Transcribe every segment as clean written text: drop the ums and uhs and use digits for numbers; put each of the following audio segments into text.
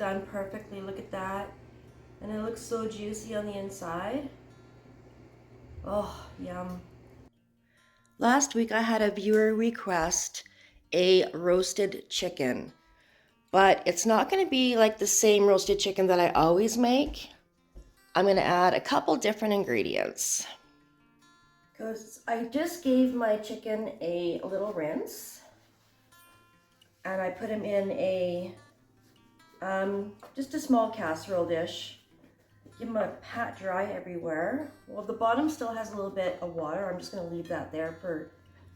done perfectly. Look at that. And it looks so juicy on the inside. Oh, yum. Last week I had a viewer request a roasted chicken, but it's not going to be like the same roasted chicken that I always make. I'm going to add a couple different ingredients. Because I just gave my chicken a little rinse, and I put him in a just a small casserole dish. Give them a pat dry everywhere. Well, the bottom still has a little bit of water. I'm just going to leave that there for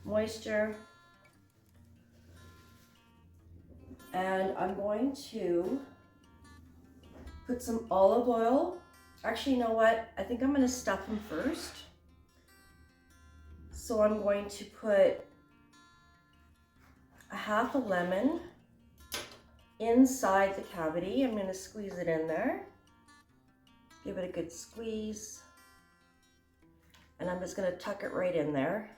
moisture. And I'm going to put some olive oil. Actually, you know what? I think I'm going to stuff them first. So I'm going to put a half a lemon inside the cavity. I'm going to squeeze it in there. Give it a good squeeze. And I'm just going to tuck it right in there.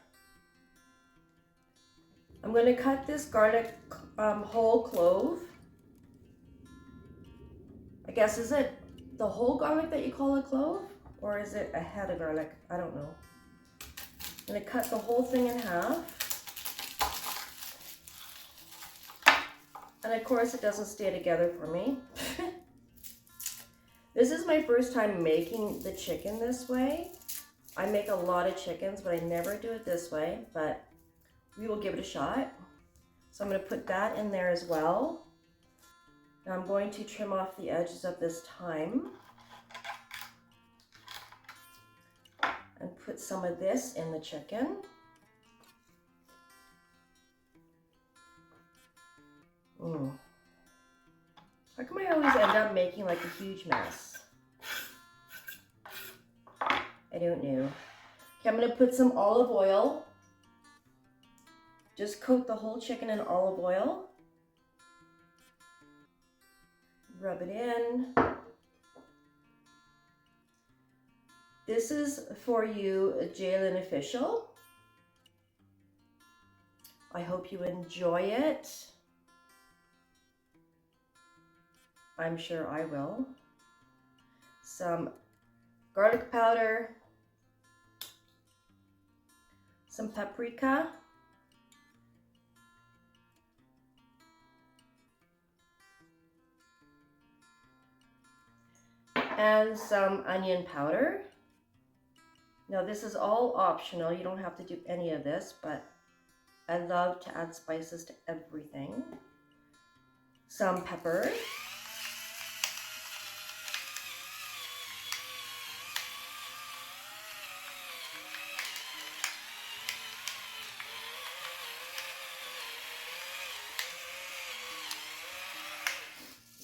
I'm going to cut this garlic whole clove. I guess, is it the whole garlic that you call a clove? Or is it a head of garlic? I don't know. I'm going to cut the whole thing in half. And of course it doesn't stay together for me. This is my first time making the chicken this way. I make a lot of chickens, but I never do it this way, but we will give it a shot. So I'm going to put that in there as well. Now I'm going to trim off the edges of this thyme and put some of this in the chicken. How come I always end up making like a huge mess? I don't know. Okay, I'm going to put some olive oil. Just coat the whole chicken in olive oil. Rub it in. This is for you, Jalen official. I hope you enjoy it. I'm sure I will. Some garlic powder, some paprika, and some onion powder. Now this is all optional. You don't have to do any of this, but I love to add spices to everything. Some pepper.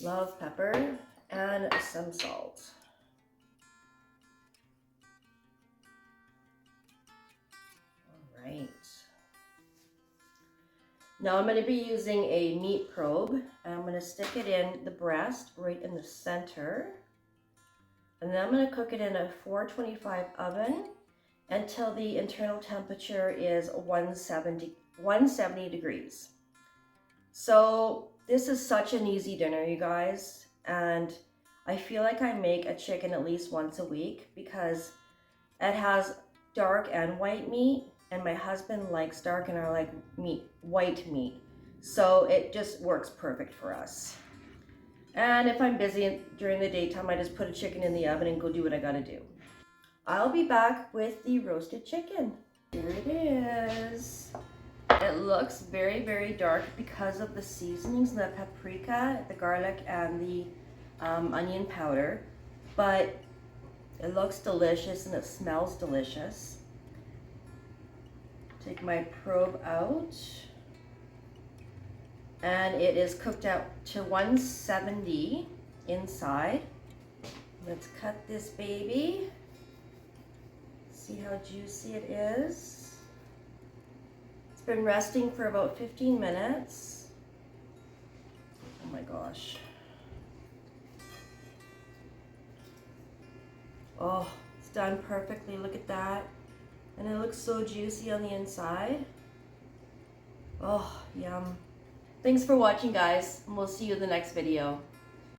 Love pepper, and some salt. All right. Now I'm going to be using a meat probe, and I'm going to stick it in the breast right in the center. And then I'm going to cook it in a 425 oven until the internal temperature is 170 degrees. So this is such an easy dinner, you guys, and I feel like I make a chicken at least once a week because it has dark and white meat, and my husband likes dark and I like white meat. So it just works perfect for us. And if I'm busy during the daytime, I just put a chicken in the oven and go do what I gotta do. I'll be back with the roasted chicken. Here it is. It looks very, very dark because of the seasonings, the paprika, the garlic, and the onion powder. But it looks delicious and it smells delicious. Take my probe out. And it is cooked out to 170 inside. Let's cut this baby. See how juicy it is. It's been resting for about 15 minutes. Oh my gosh. Oh, it's done perfectly. Look at that. And it looks so juicy on the inside. Oh, yum. Thanks for watching, guys, and we'll see you in the next video.